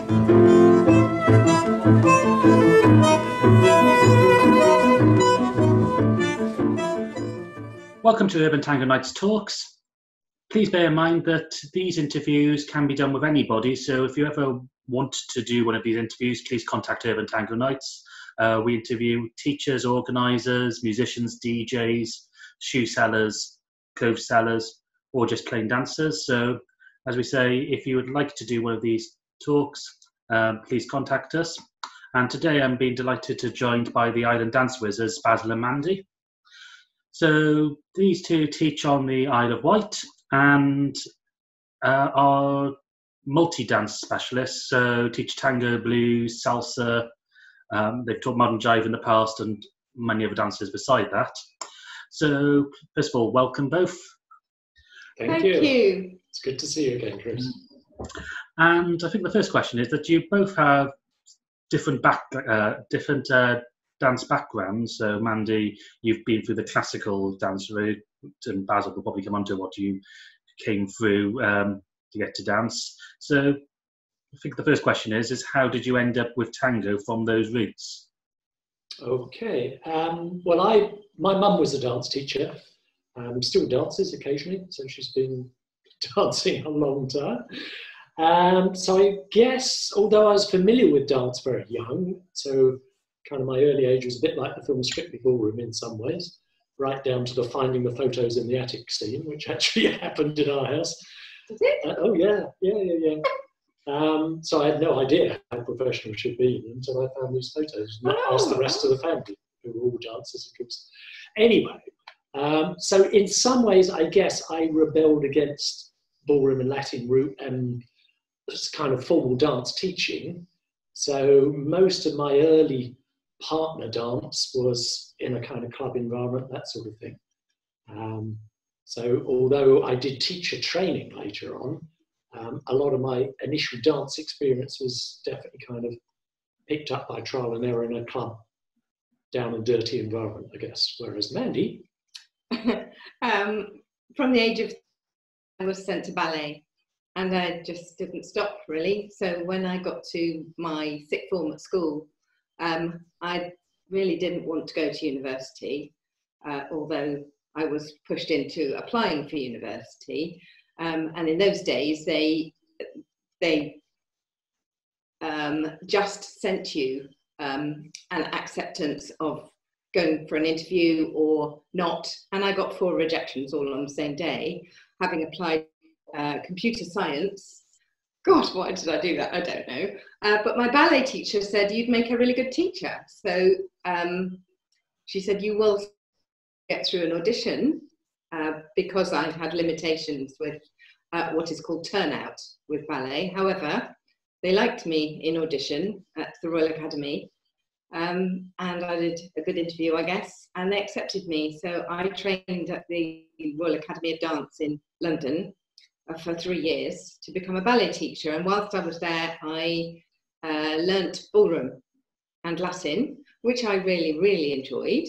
Welcome to Urban Tango Nights Talks. Please bear in mind that these interviews can be done with anybody, so if you ever want to do one of these interviews, please contact Urban Tango Nights. We interview teachers, organisers, musicians, DJs, shoe sellers, clothes sellers, or just plain dancers. So, as we say, if you would like to do one of these talks, please contact us. And today I'm being delighted to joined by the Island Dance Wizards, Basil and Mandy. So these two teach on the Isle of Wight and are multi-dance specialists, so teach tango, blues, salsa. They've taught modern jive in the past and many other dances beside that. So first of all, welcome both. Thank you. It's good to see you again, Chris. And I think the first question is that you both have different dance backgrounds. So Mandy, you've been through the classical dance route, and Basil will probably come on to what you came through to get to dance. So I think the first question is how did you end up with tango from those roots? Okay, well, my mum was a dance teacher, still dances occasionally, so she's been dancing a long time. So I guess, although I was familiar with dance very young, so kind of my early age was a bit like the film Strictly Ballroom in some ways, right down to the finding the photos in the attic scene, which actually happened in our house. Did it? Oh yeah. So I had no idea how professional she'd been until I found these photos and asked the rest of the family, who were all dancers, of course. Anyway, so in some ways, I guess I rebelled against ballroom and Latin route and this kind of formal dance teaching. So most of my early partner dance was in a kind of club environment, that sort of thing. So although I did teacher training later on, a lot of my initial dance experience was definitely kind of picked up by trial and error in a club, down and dirty environment, I guess. Whereas Mandy? From the age of, I was sent to ballet and I just didn't stop really. So when I got to my sixth form at school, I really didn't want to go to university, although I was pushed into applying for university. And in those days, they just sent you an acceptance of going for an interview or not. And I got 4 rejections all on the same day, having applied computer science. God, why did I do that? I don't know. But my ballet teacher said, you'd make a really good teacher. So she said, you will get through an audition because I had limitations with what is called turnout with ballet. However, they liked me in audition at the Royal Academy. And I did a good interview, I guess, and they accepted me. So I trained at the Royal Academy of Dance in London for 3 years to become a ballet teacher. And whilst I was there, I learnt ballroom and Latin, which I really, really enjoyed.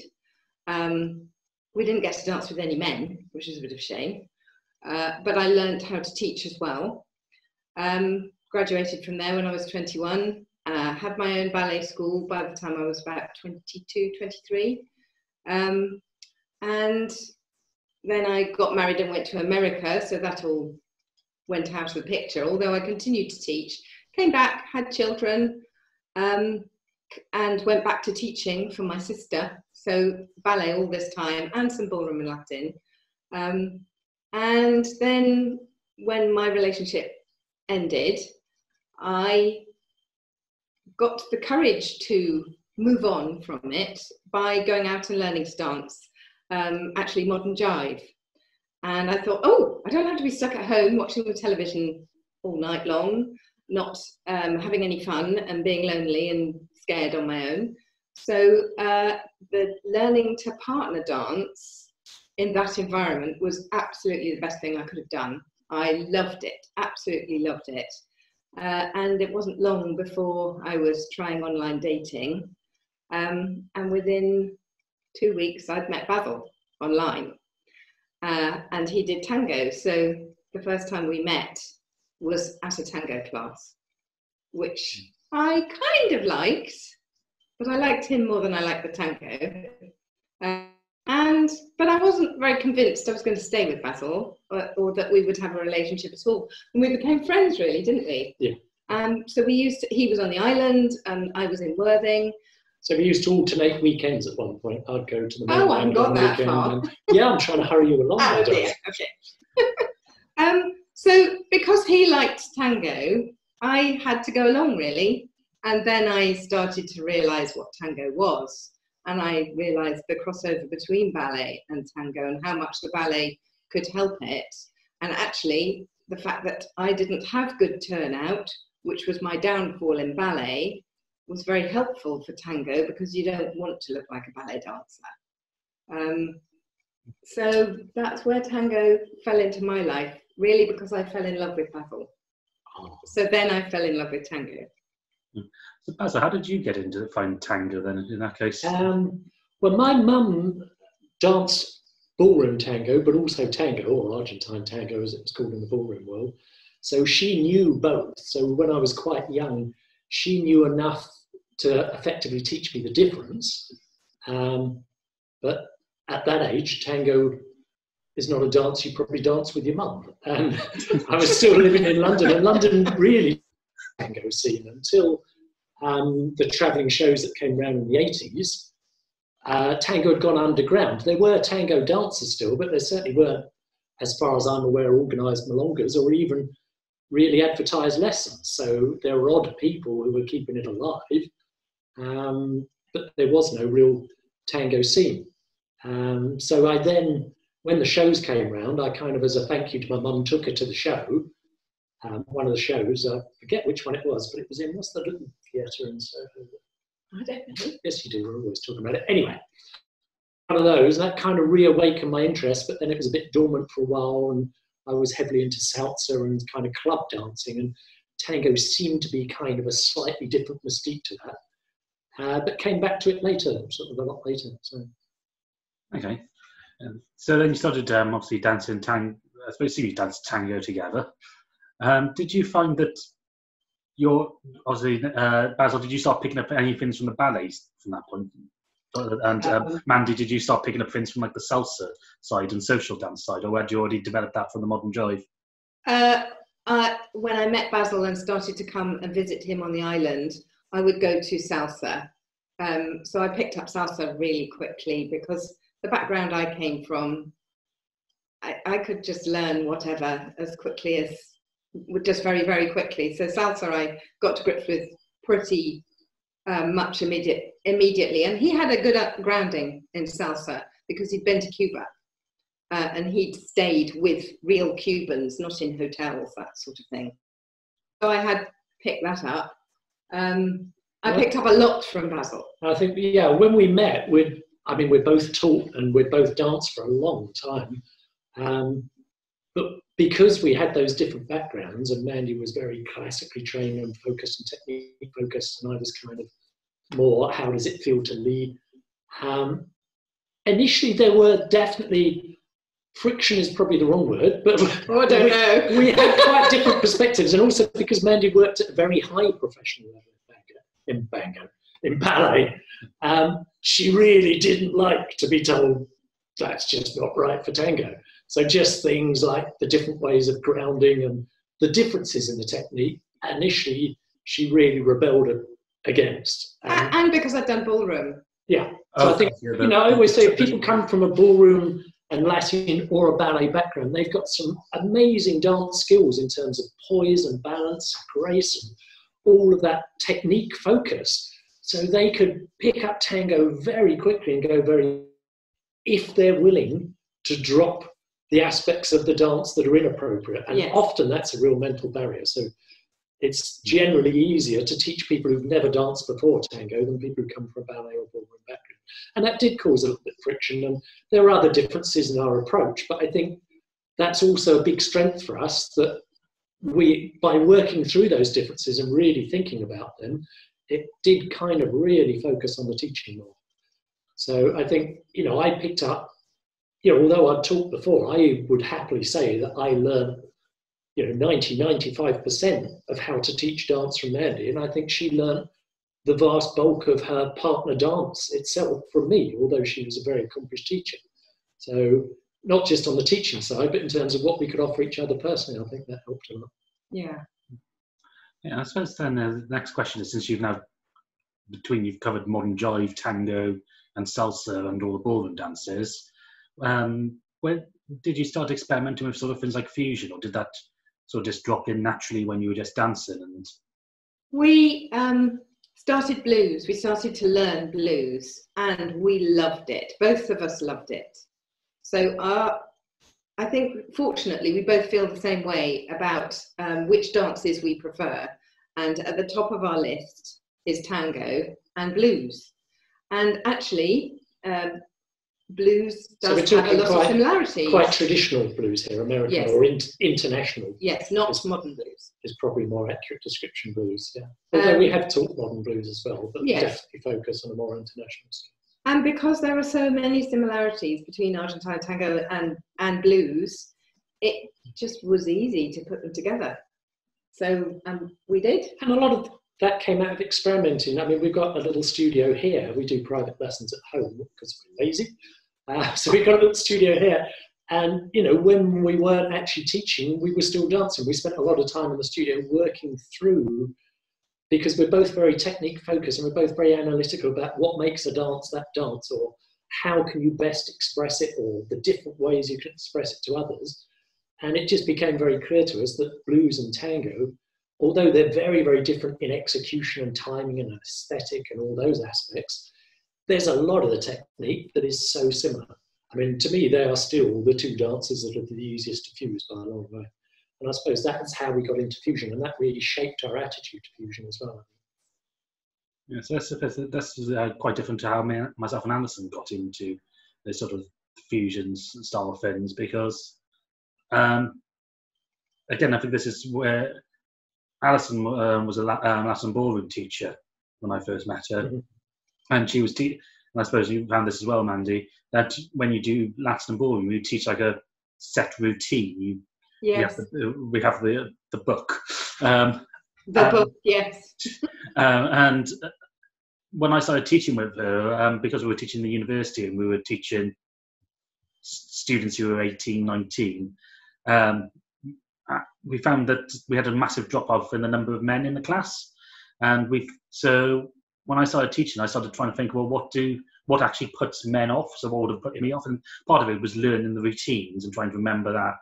We didn't get to dance with any men, which is a bit of a shame, but I learnt how to teach as well. Graduated from there when I was 21, had my own ballet school by the time I was about 22, 23. And then I got married and went to America, so that all went out of the picture, although I continued to teach, came back, had children, and went back to teaching for my sister. So ballet all this time and some ballroom and Latin. And then when my relationship ended, I got the courage to move on from it by going out and learning to dance, actually modern jive. And I thought, oh, I don't have to be stuck at home watching the television all night long, not having any fun and being lonely and scared on my own. So the learning to partner dance in that environment was absolutely the best thing I could have done. I loved it, absolutely loved it. And it wasn't long before I was trying online dating. And within 2 weeks, I'd met Basil online. And he did tango. So the first time we met was at a tango class. which I kind of liked, but I liked him more than I liked the tango. But I wasn't very convinced I was going to stay with Basil, or that we would have a relationship at all. And we became friends, really, didn't we? Yeah. So he was on the island and I was in Worthing. So we used to alternate weekends at one point. I'd go to the Oh, I haven't got that far. Yeah, I'm trying to hurry you along. Oh, dear. Okay. So because he liked tango, I had to go along, really. And then I started to realise what tango was. And I realised the crossover between ballet and tango and how much the ballet could help it. And actually, the fact that I didn't have good turnout, which was my downfall in ballet, was very helpful for tango, because you don't want to look like a ballet dancer. So that's where tango fell into my life, really, because I fell in love with Basil. So then I fell in love with tango. So Basil, how did you get into find tango then, in that case? Well, my mum danced ballroom tango, but also tango, or Argentine tango as it was called in the ballroom world. So she knew both. So when I was quite young, she knew enough to effectively teach me the difference. But at that age, tango is not a dance you probably dance with your mum. And I was still living in London, and London really tango scene until the travelling shows that came around in the 80s. Tango had gone underground. There were tango dancers still, but there certainly weren't, as far as I'm aware, organised milongas or even really advertised lessons. So there were odd people who were keeping it alive, but there was no real tango scene. So I then, when the shows came round, I kind of, as a thank you to my mum, took her to the show. One of the shows, I forget which one it was, but it was in, what's the little theatre in Soho? I don't know. Yes, you do, we're always talking about it. Anyway, one of those, and that kind of reawakened my interest, but then it was a bit dormant for a while, and I was heavily into salsa and kind of club dancing, and tango seemed to be kind of a slightly different mystique to that, but came back to it later, sort of a lot later. So. Okay. So then you started obviously dancing tango. I suppose you danced tango together. Did you find that Basil, did you start picking up any things from the ballets from that point? And Mandy, did you start picking up things from like the salsa side and social dance side, or had you already developed that from the modern jive? When I met Basil and started to come and visit him on the island, I would go to salsa. So I picked up salsa really quickly, because the background I came from, I could just learn whatever as quickly as, just very, very quickly. So salsa I got to grips with pretty much immediately. And he had a good grounding in salsa, because he'd been to Cuba and he'd stayed with real Cubans, not in hotels, that sort of thing. So I had picked that up. I picked up a lot from Basil. I think, yeah, when we met, we're both taught and we'd both danced for a long time. But because we had those different backgrounds, and Mandy was very classically trained and focused and technique focused, and I was kind of more, how does it feel to lead? Initially, there were definitely, friction is probably the wrong word, but I don't know. We had quite different perspectives, and also because Mandy worked at a very high professional level in ballet, she really didn't like to be told that's just not right for tango. So just things like the different ways of grounding and the differences in the technique, initially she really rebelled against. And because I've done ballroom. Yeah. So I think, I always say if people come from a ballroom and Latin or a ballet background, they've got some amazing dance skills in terms of poise and balance, grace, and all of that technique focus. So they could pick up tango very quickly and go if they're willing to drop the aspects of the dance that are inappropriate. And often that's a real mental barrier. So it's generally easier to teach people who've never danced before tango than people who come from a ballet or ballroom background. And that did cause a little bit of friction. And there are other differences in our approach, but I think that's also a big strength for us, that we, by working through those differences and really thinking about them, it did kind of really focus on the teaching more. So I think, I picked up, although I'd taught before, I would happily say that I learned, 95% of how to teach dance from Mandy, and I think she learned the vast bulk of her partner dance itself from me, although she was a very accomplished teacher. So not just on the teaching side, but in terms of what we could offer each other personally, I think that helped a lot. Yeah. Yeah, I suppose then the next question is, since you've covered modern jive, tango, and salsa, and all the ballroom dances, when did you start experimenting with sort of things like fusion, or did that sort of just drop in naturally when you were just dancing? And we started blues. We started to learn blues, and we loved it. Both of us loved it. So I think, fortunately, we both feel the same way about which dances we prefer. And at the top of our list is tango and blues. And actually, blues does have a lot of similarities. Quite traditional blues here, American, yes, or international. Yes, not modern blues. Is probably a more accurate description, blues, yeah. Although we have taught modern blues as well, but yes, definitely focus on a more international scale. And because there are so many similarities between Argentine tango and blues, it just was easy to put them together. So we did. And a lot of that came out of experimenting. I mean, we've got a little studio here. We do private lessons at home because we're lazy. So we've got a little studio here. And, when we weren't actually teaching, we were still dancing. We spent a lot of time in the studio working through, because we're both very technique focused and we're both very analytical about what makes a dance that dance, or how can you best express it, or the different ways you can express it to others. And it just became very clear to us that blues and tango, although they're very, very different in execution and timing and aesthetic and all those aspects, there's a lot of the technique that is so similar. I mean, to me, they are still the two dances that are the easiest to fuse by a long way. And I suppose that's how we got into fusion, and that really shaped our attitude to fusion as well. Yeah, so that's quite different to how myself and Alison got into the sort of fusions style of things, because, again, I think this is where Alison was a Latin ballroom teacher when I first met her, mm-hmm. And she was and I suppose you found this as well, Mandy, that when you do Latin ballroom, you teach like a set routine. Yes. We have the book. The book, yes. And when I started teaching with her, because we were teaching the university and we were teaching students who were 18, 19, we found that we had a massive drop-off in the number of men in the class. And so when I started teaching, I started trying to think, well, what actually puts men off? So what would have put me off? And part of it was learning the routines and trying to remember that.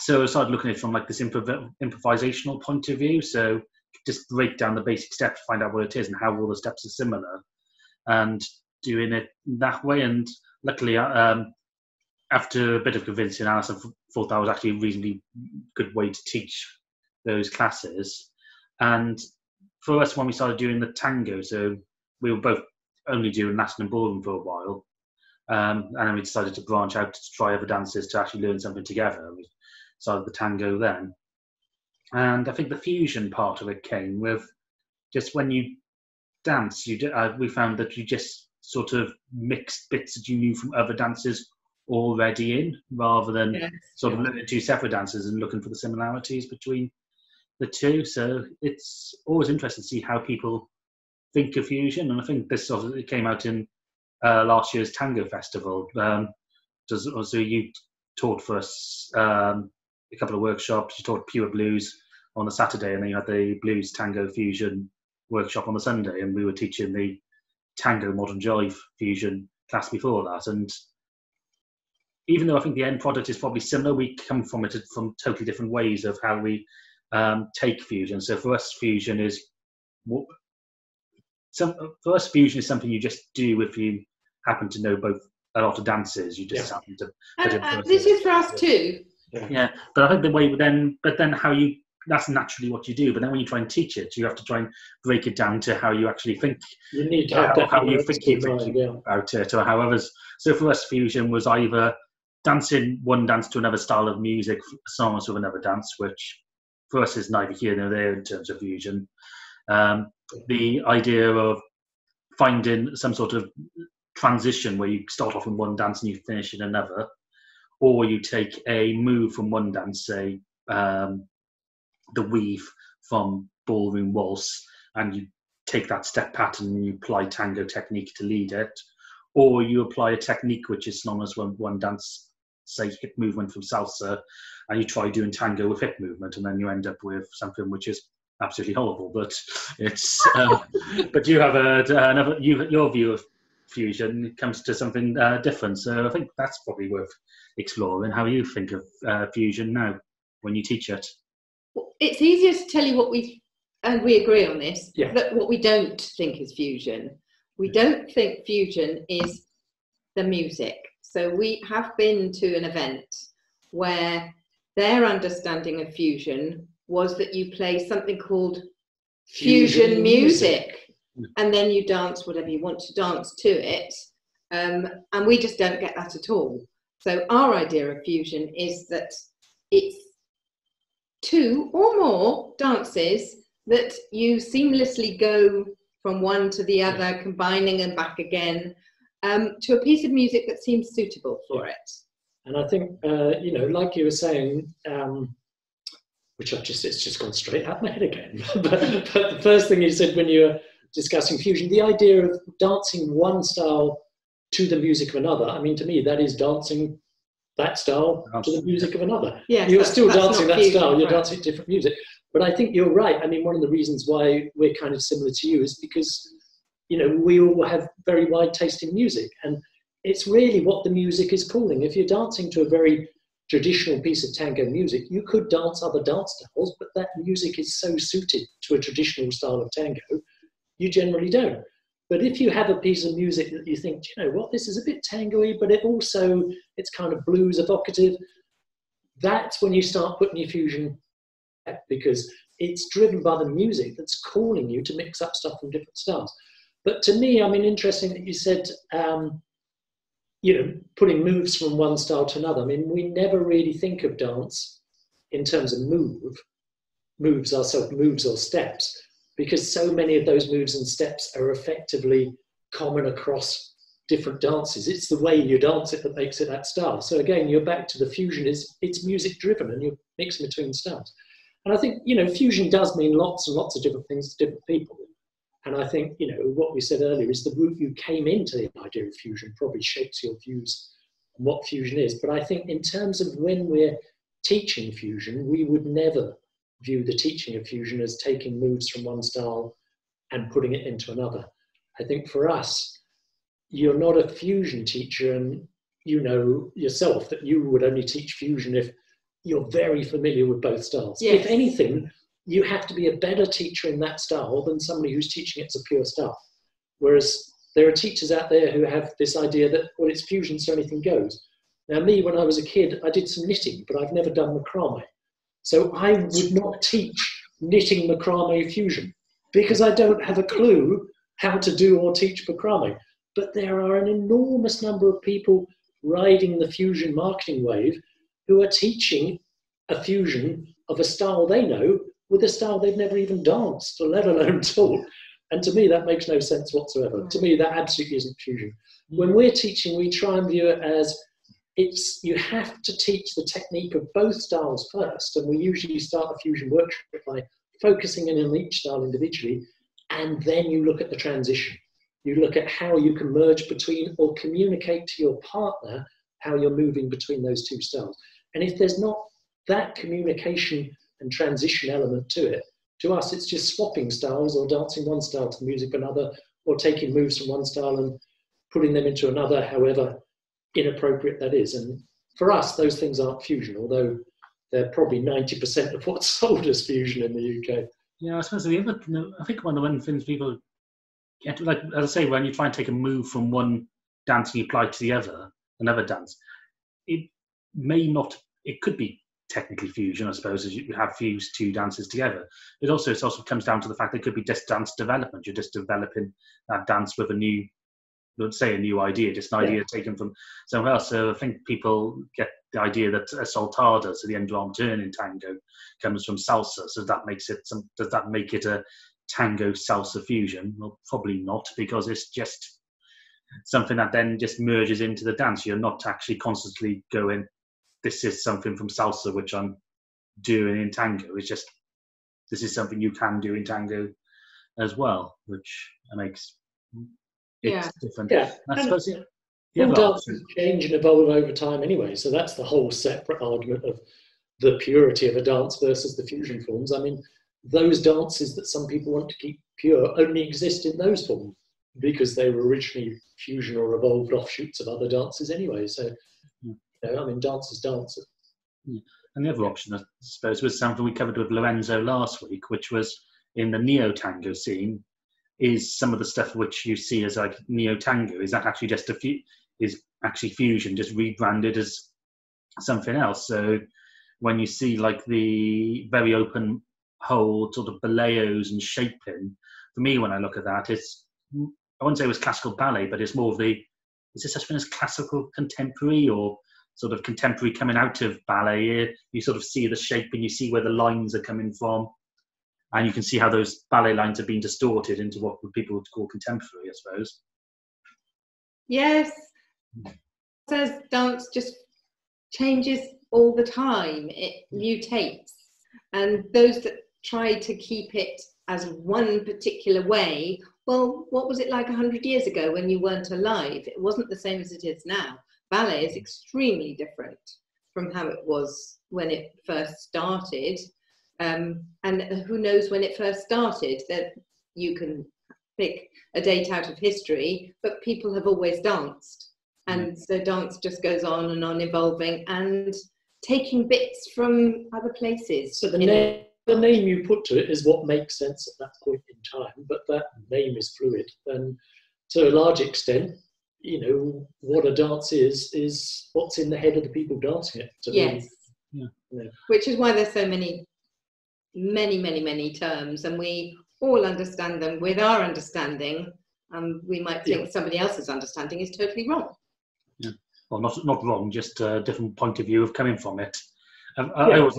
So I started looking at it from like this improvisational point of view. So just break down the basic steps, find out what it is and how all the steps are similar, and doing it that way. And luckily, after a bit of convincing, Alison thought that was actually a reasonably good way to teach those classes. And for us, when we started doing the tango, so we were both only doing Latin and ballroom for a while. And then we decided to branch out to try other dances to actually learn something together. We started the tango then. And I think the fusion part of it came with just when you dance, we found that you just sort of mixed bits that you knew from other dances already in, rather than sort of learning two separate dances and looking for the similarities between the two. So it's always interesting to see how people think of fusion. And I think this sort of came out in last year's Tango Festival. So you taught for us a couple of workshops. You taught pure blues on the Saturday, and then you had the blues tango fusion workshop on the Sunday, and we were teaching the tango modern jive fusion class before that. And even though I think the end product is probably similar, we come from it from totally different ways of how we take fusion. So for us, fusion is something you just do if you happen to know both a lot of dances. You just happen to. This is for us too. Yeah, but I think the way that's naturally what you do. But then when you try and teach it, you have to try and break it down to how you actually think. You need to have how you think about it, or how others. So for us, fusion was either dancing one dance to another style of music, songs with another dance, which for us is neither here nor there in terms of fusion. The idea of finding some sort of transition where you start off in one dance and you finish in another, or you take a move from one dance, say the weave from ballroom waltz, and you take that step pattern and you apply tango technique to lead it, or you apply a technique which is known as one dance, say hip movement from salsa, and you try doing tango with hip movement, and then you end up with something which is absolutely horrible. But it's but you have your view of fusion comes to something different. So I think that's probably worth exploring. How you think of fusion now when you teach it? It's easier to tell you what we agree on this. Yeah. That what we don't think is fusion. We don't think fusion is the music. So we have been to an event where their understanding of fusion was that you play something called fusion music, and then you dance whatever you want to dance to it. And we just don't get that at all. So our idea of fusion is that it's two or more dances that you seamlessly go from one to the other, combining and back again, to a piece of music that seems suitable for it. And I think, like you were saying, which it's just gone straight out my head again. but the first thing you said when you were discussing fusion, the idea of dancing one style to the music of another, I mean, to me, that is dancing that style to the music of another. Yes, you're still dancing that fusion, style, you're right. dancing different music. But I think you're right. I mean, one of the reasons why we're kind of similar to you is because, we all have very wide taste in music. And it's really what the music is calling. If you're dancing to a very traditional piece of tango music, you could dance other dance styles, but that music is so suited to a traditional style of tango, you generally don't. But if you have a piece of music that you think, you know what, this is a bit tango-y, but it's kind of blues evocative, that's when you start putting your fusion back, because it's driven by the music that's calling you to mix up stuff from different styles. But to me, I mean, interesting that you said, putting moves from one style to another. I mean, we never really think of dance in terms of moves or steps, because so many of those moves and steps are effectively common across different dances. It's the way you dance it that makes it that style. So again, you're back to the fusion, it's music driven and you're mixing between styles. And I think, fusion does mean lots and lots of different things to different people. And I think, what we said earlier is the route you came into the idea of fusion probably shapes your views on what fusion is. But I think in terms of when we're teaching fusion, we would never view the teaching of fusion as taking moves from one style and putting it into another. I think for us, you're not a fusion teacher, and you know yourself that you would only teach fusion if you're very familiar with both styles. Yes. If anything, you have to be a better teacher in that style than somebody who's teaching it as a pure style. Whereas there are teachers out there who have this idea that, well, it's fusion, so anything goes. Now, me, when I was a kid, I did some knitting, but I've never done macrame. So I would not teach knitting macrame fusion because I don't have a clue how to do or teach macrame. But there are an enormous number of people riding the fusion marketing wave who are teaching a fusion of a style they know with a style they've never even danced, or let alone taught. And to me, that makes no sense whatsoever. To me, that absolutely isn't fusion. When we're teaching, we try and view it as you have to teach the technique of both styles first. And we usually start a fusion workshop by focusing in on each style individually. And then you look at the transition. You look at how you can merge between or communicate to your partner how you're moving between those two styles. And if there's not that communication and transition element to it, to us, it's just swapping styles or dancing one style to the music of another, or taking moves from one style and putting them into another, however inappropriate that is. And for us, those things aren't fusion, although they're probably 90% of what's sold as fusion in the UK. Yeah, I suppose I think one of the things people get, like, as I say, when you try and take a move from one dance and you apply it to another dance, it could be technically fusion, I suppose, as you have fused two dances together. It also comes down to the fact that it could be just dance development. You're just developing that dance with a new idea, just an idea taken from somewhere else. So I think people get the idea that a soltada, so the end arm turn in tango, comes from salsa. So does that make it a tango salsa fusion? Well, probably not, because it's just something that then just merges into the dance. You're not actually constantly going this is something from salsa which I'm doing in tango. It's just, this is something you can do in tango as well, which makes it different. Yeah. I suppose, all dances change and evolve over time anyway, so that's the whole separate argument of the purity of a dance versus the fusion forms. I mean, those dances that some people want to keep pure only exist in those forms because they were originally fusion or evolved offshoots of other dances anyway. So, I mean, dance is dance. And the other option, I suppose, was something we covered with Lorenzo last week, which was in the neo-tango scene, is some of the stuff which you see as like neo-tango, is that actually just is actually fusion, just rebranded as something else. So when you see like the very open hold sort of baleos and shaping, for me, when I look at that, it's, I wouldn't say it was classical ballet, but it's more of the, is there such thing as classical contemporary, or sort of contemporary coming out of ballet? You sort of see the shape and you see where the lines are coming from, and you can see how those ballet lines have been distorted into what people would call contemporary, I suppose. Yes. Says dance just changes all the time. It mutates. And those that try to keep it as one particular way, well, what was it like 100 years ago when you weren't alive? It wasn't the same as it is now. Ballet is extremely different from how it was when it first started. And who knows when it first started? That you can pick a date out of history, but people have always danced. And so dance just goes on and on, evolving and taking bits from other places. So the name you put to it is what makes sense at that point in time, but that name is fluid. And to a large extent, you know, what a dance is what's in the head of the people dancing it. Yes. Yeah. Which is why there's so many terms, and we all understand them with our understanding. We might think somebody else's understanding is totally wrong. Yeah. Well, not wrong, just a different point of view of coming from it. I always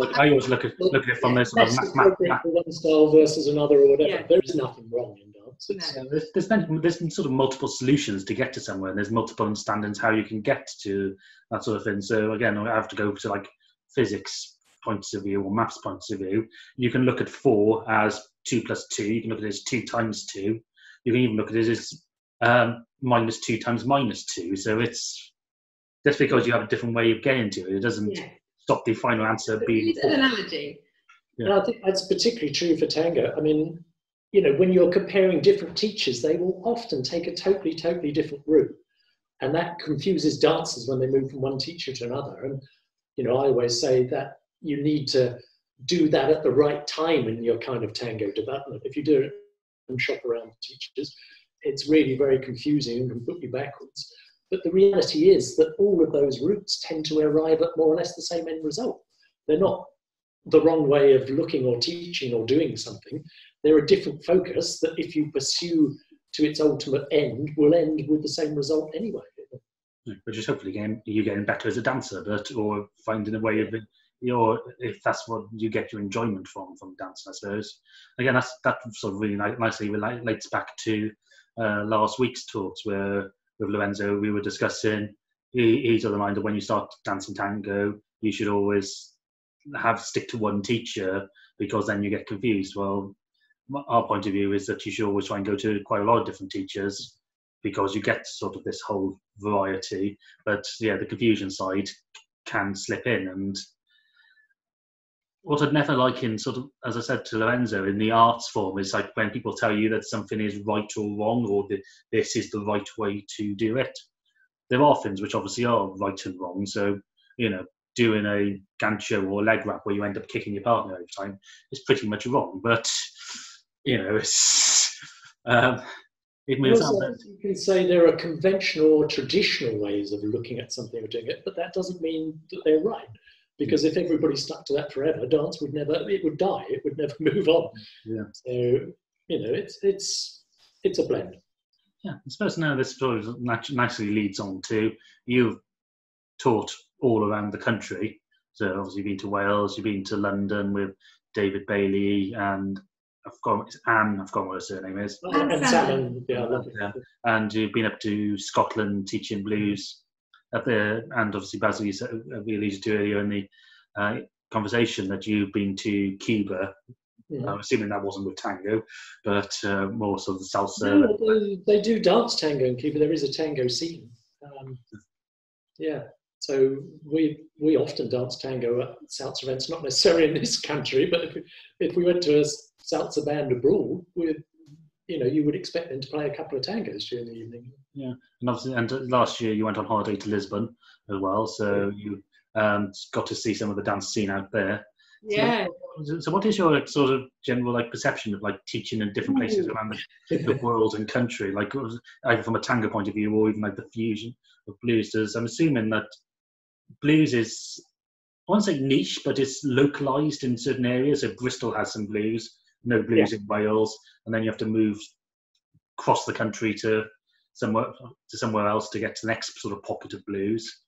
look at it from this sort of one style versus another or whatever. Yeah. There is nothing wrong in dance. There's sort of multiple solutions to get to somewhere, and there's multiple understandings how you can get to that sort of thing. So again, I have to go to like physics points of view or maths points of view. You can look at 4 as 2 plus 2. You can look at it as 2 times 2. You can even look at it as minus 2 times minus 2. So it's just because you have a different way of getting to it, it doesn't stop the final answer being. It's an analogy. Yeah. And I think that's particularly true for tango. I mean, you know, when you're comparing different teachers, they will often take a totally different route. And that confuses dancers when they move from one teacher to another. And, you know, I always say that you need to do that at the right time in your kind of tango development. If you do it and shop around teachers, it's really very confusing and can put you backwards. But the reality is that all of those routes tend to arrive at more or less the same end result. They're not the wrong way of looking or teaching or doing something. They're a different focus that if you pursue to its ultimate end, will end with the same result anyway. Which is hopefully you getting better as a dancer, or finding a way of it, or if that's what you get your enjoyment from dancing, I suppose. Again, that sort of really nicely relates back to last week's talks, where with Lorenzo we were discussing, he's of the mind that when you start dancing tango, you should always stick to one teacher, because then you get confused. Well, our point of view is that you should always try and go to quite a lot of different teachers, because you get sort of this whole variety. But yeah, the confusion side can slip in. And what I'd never like in sort of, as I said to Lorenzo, in the arts form, is like when people tell you that something is right or wrong, or this is the right way to do it. There are things which obviously are right and wrong. So, you know, doing a gancho or leg wrap where you end up kicking your partner every time is pretty much wrong. But, you know, it's... it moves on. You can say there are conventional or traditional ways of looking at something or doing it, but that doesn't mean that they're right. Because if everybody stuck to that forever, dance would never, it would die. It would never move on. Yeah. So, you know, it's a blend. Yeah, I suppose now this story naturally leads on to, you've taught all around the country. So obviously you've been to Wales, you've been to London with David Bailey, and I've forgotten what her surname is. And Salmon, And you've been up to Scotland teaching blues. and obviously Basil, you alluded to earlier in the conversation that you've been to Cuba. I'm assuming that wasn't with tango, but more sort of the salsa. No, they do dance tango in Cuba. There is a tango scene. Yeah, so we often dance tango at salsa events, not necessarily in this country, but if we went to a salsa band abroad, you would expect them to play a couple of tangos during the evening. Yeah, and obviously, and last year you went on holiday to Lisbon as well, so you got to see some of the dance scene out there. Yeah. So what is your sort of general perception of teaching in different places around the world and country, either from a tango point of view or even the fusion of blues? I'm assuming that blues is, I won't say niche, but it's localized in certain areas. So Bristol has some blues, no blues in Wales, and then you have to move across the country to somewhere else to get to the next sort of pocket of blues.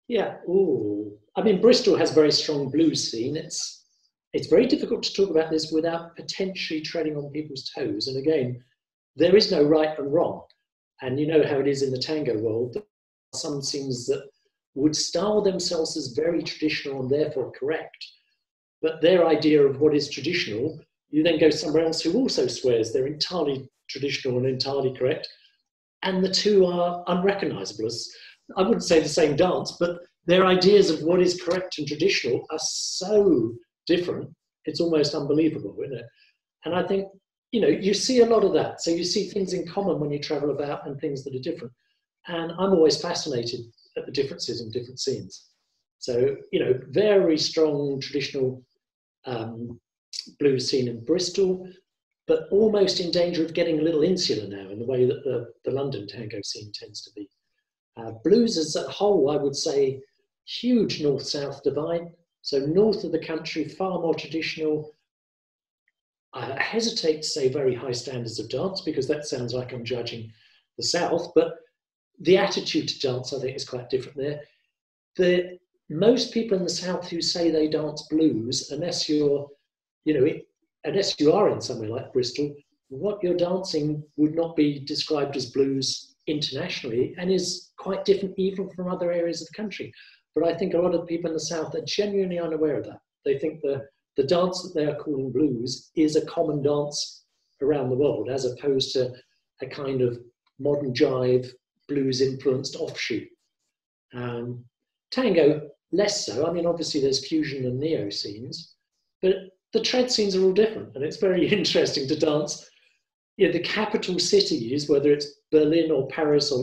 Yeah. Ooh. I mean, Bristol has a very strong blues scene. It's very difficult to talk about this without potentially treading on people's toes. And again, there is no right and wrong. And you know how it is in the tango world. There are some scenes that would style themselves as very traditional and therefore correct. But their idea of what is traditional, you then go somewhere else who also swears they're entirely traditional and entirely correct. And the two are unrecognizable as, I wouldn't say the same dance, but their ideas of what is correct and traditional are so different, it's almost unbelievable, isn't it? And I think, you see a lot of that. So you see things in common when you travel about and things that are different. And I'm always fascinated at the differences in different scenes. So, very strong traditional blues scene in Bristol, but almost in danger of getting a little insular now in the way that the London tango scene tends to be. Blues as a whole, I would say, huge north-south divide. So north of the country, far more traditional. I hesitate to say very high standards of dance because that sounds like I'm judging the south, but the attitude to dance, I think, is quite different there. Most people in the south who say they dance blues, unless you are in somewhere like Bristol, what you're dancing would not be described as blues internationally and is quite different even from other areas of the country. But I think a lot of people in the south are genuinely unaware of that. They think the dance that they are calling blues is a common dance around the world, as opposed to a kind of modern jive, blues influenced offshoot. Tango, less so. I mean, obviously there's fusion and neo scenes, but the tread scenes are all different. And it's very interesting to dance. The capital cities, whether it's Berlin or Paris or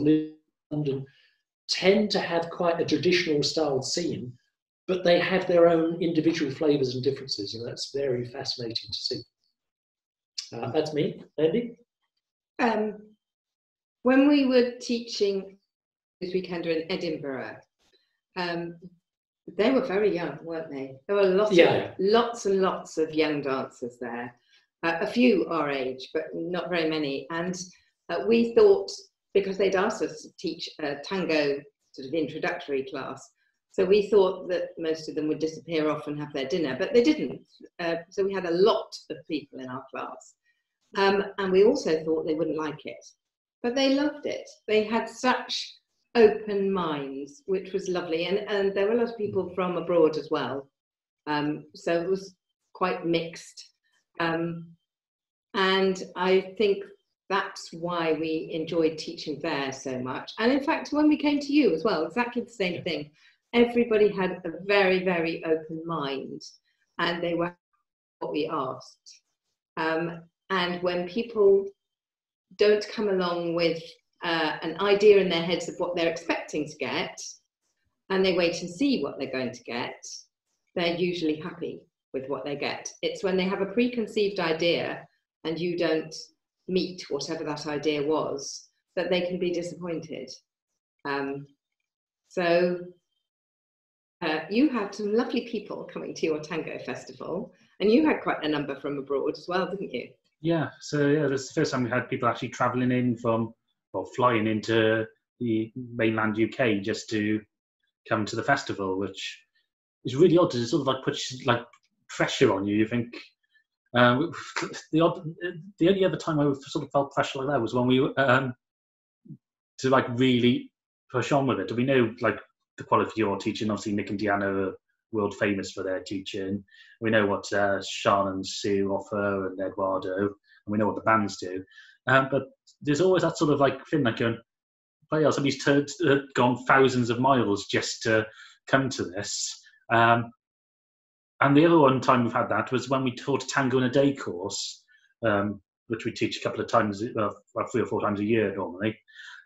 London, tend to have quite a traditional styled scene, but they have their own individual flavors and differences, and that's very fascinating to see. That's me. Andy? When we were teaching this weekend in Edinburgh, they were very young, weren't they? There were lots and lots of young dancers there. A few our age, but not very many. And we thought, because they'd asked us to teach a tango sort of introductory class, so we thought that most of them would disappear off and have their dinner, but they didn't. So we had a lot of people in our class. And we also thought they wouldn't like it, but they loved it. They had such open minds, which was lovely. And there were a lot of people from abroad as well. So it was quite mixed. And I think that's why we enjoyed teaching there so much. And in fact, when we came to you as well, exactly the same thing. Everybody had a very, very open mind, and they were what we asked. And when people don't come along with an idea in their heads of what they're expecting to get, and they wait and see what they're going to get, they're usually happy with what they get. It's when they have a preconceived idea and you don't meet whatever that idea was that they can be disappointed. So you had some lovely people coming to your tango festival, and you had quite a number from abroad as well, didn't you? Yeah, so yeah, this is the first time we had people actually travelling in from, or flying into the mainland UK just to come to the festival, which is really odd. It sort of like puts like pressure on you. You think the only other time I sort of felt pressure like that was when we were to like really push on with it. We know, like, the quality you're teaching. Obviously, Nick and Deanna are world famous for their teaching. We know what Sean and Sue offer, and Eduardo, and we know what the bands do. But there's always that sort of like thing, like going, players, somebody's gone thousands of miles just to come to this. And the other one time we've had that was when we taught a Tango in a Day course, which we teach a couple of times, 3 or 4 times a year normally.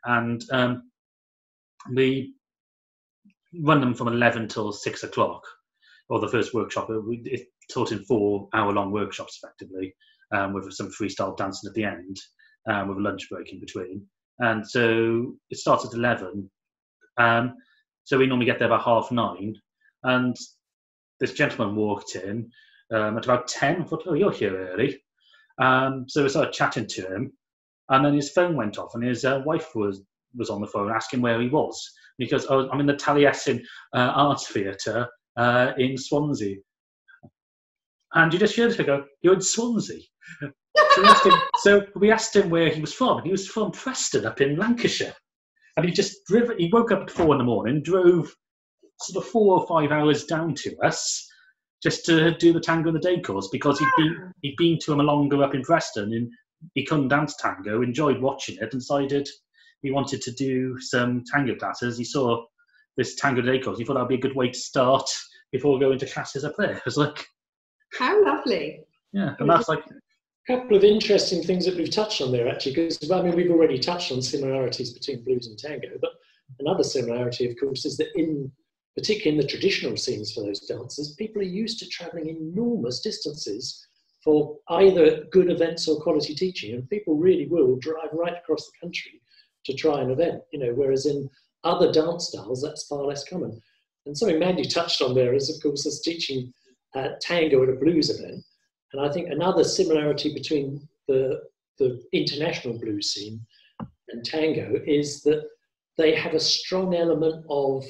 And we run them from 11 till 6 o'clock, or the first workshop. It's taught in 4-hour-long workshops, effectively, with some freestyle dancing at the end, with a lunch break in between. And so it starts at 11. So we normally get there about 9:30. And this gentleman walked in at about 10. I thought, oh, you're here early. So we started chatting to him. And then his phone went off, and his wife was on the phone asking where he was. And he goes, oh, I'm in the Taliesin Arts Theatre in Swansea. And you just heard her go, you're in Swansea? So we asked him where he was from, and he was from Preston up in Lancashire. And he woke up at 4 a.m, drove sort of 4 or 5 hours down to us just to do the Tango in the Day course, because he'd been to him longer up in Preston, and he couldn't dance tango, enjoyed watching it, and decided he wanted to do some tango classes. He saw this Tango in the Day course. He thought that would be a good way to start before going to classes up there. It was like, how lovely. Yeah, and that's like a couple of interesting things that we've touched on there, actually, because I mean, we've already touched on similarities between blues and tango, but another similarity, of course, is that particularly in the traditional scenes for those dancers, people are used to travelling enormous distances for either good events or quality teaching, and people really will drive right across the country to try an event, whereas in other dance styles, that's far less common. And something Mandy touched on there is, of course, us teaching tango at a blues event. And I think another similarity between the international blues scene and tango is that they have a strong element of,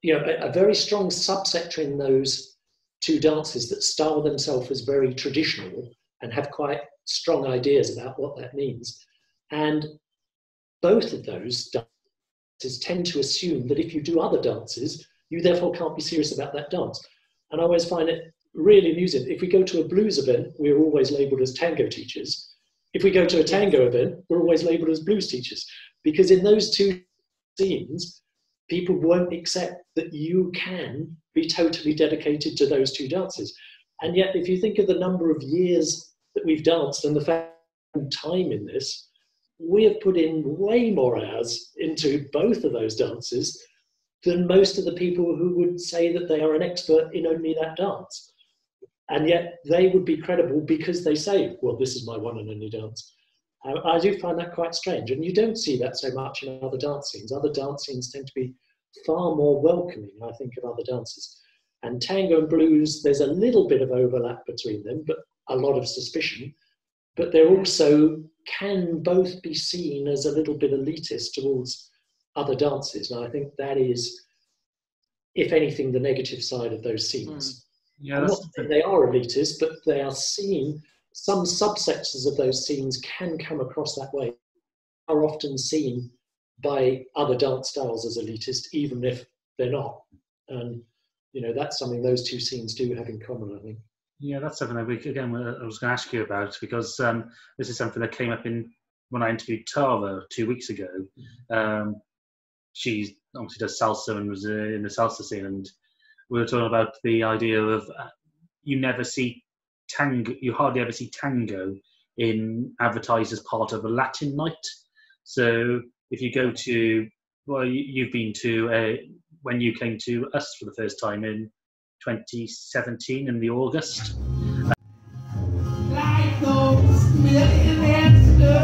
a very strong subsector in those two dances that style themselves as very traditional and have quite strong ideas about what that means. And both of those dances tend to assume that if you do other dances, you therefore can't be serious about that dance. And I always find it really amusing. If we go to a blues event, we're always labelled as tango teachers. If we go to a tango event, we're always labelled as blues teachers. Because in those two scenes, people won't accept that you can be totally dedicated to those two dances. And yet, if you think of the number of years that we've danced and the fact time in this, we have put in way more hours into both of those dances than most of the people who would say that they are an expert in only that dance. And yet they would be credible because they say, well, this is my one and only dance. I do find that quite strange. And you don't see that so much in other dance scenes. Other dance scenes tend to be far more welcoming, I think, of other dances. And tango and blues, there's a little bit of overlap between them, but a lot of suspicion. But they also can both be seen as a little bit elitist towards other dances. And I think that is, if anything, the negative side of those scenes. Yeah, not that they are elitist, but they are seen, some subsectors of those scenes can come across that way, are often seen by other dance styles as elitist, even if they're not. And, that's something those two scenes do have in common, I think. Yeah, that's something that I was going to ask you about, because this is something that came up when I interviewed Tara 2 weeks ago. She obviously does salsa and was in the salsa scene, and we were talking about the idea of you hardly ever see tango advertised as part of a Latin night. So if you go to, you've been to, when you came to us for the first time in 2017 in the August. Like those millionaires do.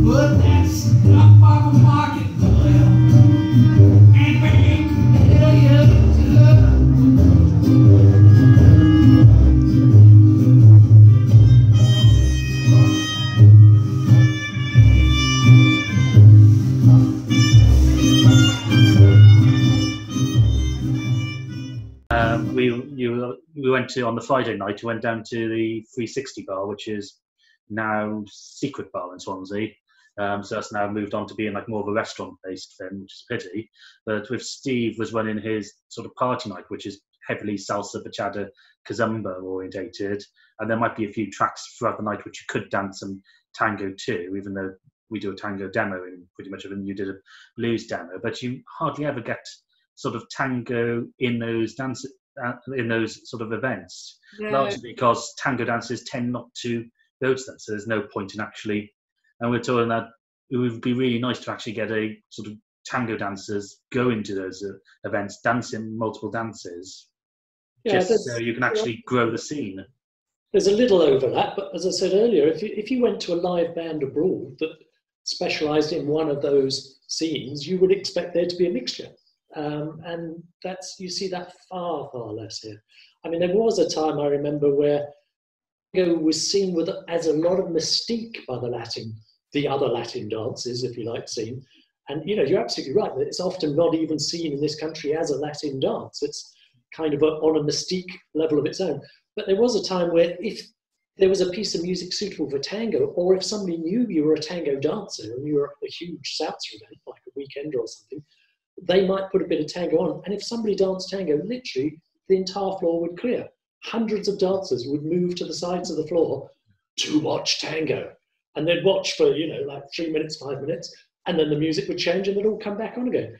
But that's up on the market, and make millions to love. We went to, on the Friday night, we went down to the 360 bar, which is now Secret Bar in Swansea, So that's now moved on to being like more of a restaurant-based thing, which is a pity. But with Steve was running his sort of party night, which is heavily salsa, bachata, kazumba orientated, and there might be a few tracks throughout the night which you could dance some tango to, even though we do a tango demo in pretty much of it, and you did a blues demo, but you hardly ever get sort of tango in those dances, in those sort of events, largely because tango dancers tend not to go to them, so there's no point in actually. And we're talking that it would be really nice to actually get a sort of tango dancers go into those events, dancing multiple dances, just so you can actually grow the scene. There's a little overlap, but as I said earlier, if you went to a live band abroad that specialised in one of those scenes, you would expect there to be a mixture. And you see that far, far less here. I mean, there was a time I remember where tango was seen as a lot of mystique by the other Latin dances, if you like, seen. And, you're absolutely right that it's often not even seen in this country as a Latin dance. It's kind of on a mystique level of its own. But there was a time where if there was a piece of music suitable for tango, or if somebody knew you were a tango dancer and you were at a huge salsa event, like a weekend or something, they might put a bit of tango on. And if somebody danced tango, literally the entire floor would clear. Hundreds of dancers would move to the sides of the floor to watch tango. And they'd watch for, like 3 minutes, 5 minutes, and then the music would change and they'd all come back on again.